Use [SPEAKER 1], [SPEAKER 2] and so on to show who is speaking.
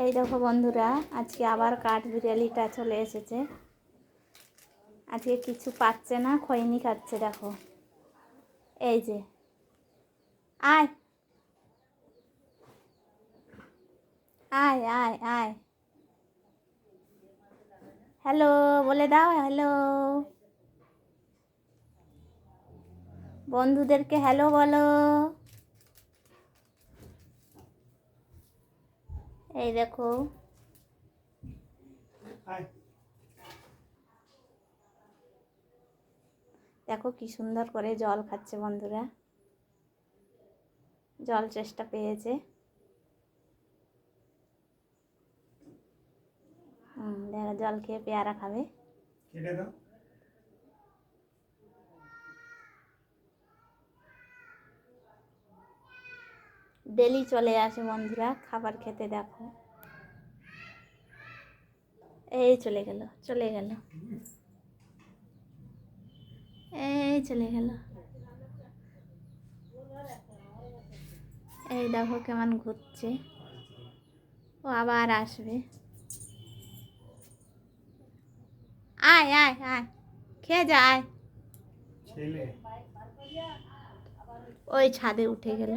[SPEAKER 1] এই দেখো বন্ধুরা, আজকে আবার কাঠবিড়ালিটা চলে এসেছে। আজকে কিছু পাচ্ছে না, খৈনি খাচ্ছে। দেখো, এই যে, আয় আয় আয় আয়, হ্যালো বলে দাও। হ্যালো, বন্ধুদেরকে হ্যালো বলো। এই দেখো, দেখো কি সুন্দর করে জল খাচ্ছে বন্ধুরা। জল চেষ্টা পেয়েছে। দেখো, জল খেয়ে পেয়ারা খাবে। ডেলি চলে আসে বন্ধুরা খাবার খেতে। দেখো, এই চলে গেল, চলে গেল, এই চলে গেল। এই দেখো কেমন ঘুরছে, ও আবার আসবে। আয় আয় আয়, খেয়ে যা, আয়। ওই ছাদে উঠে গেল।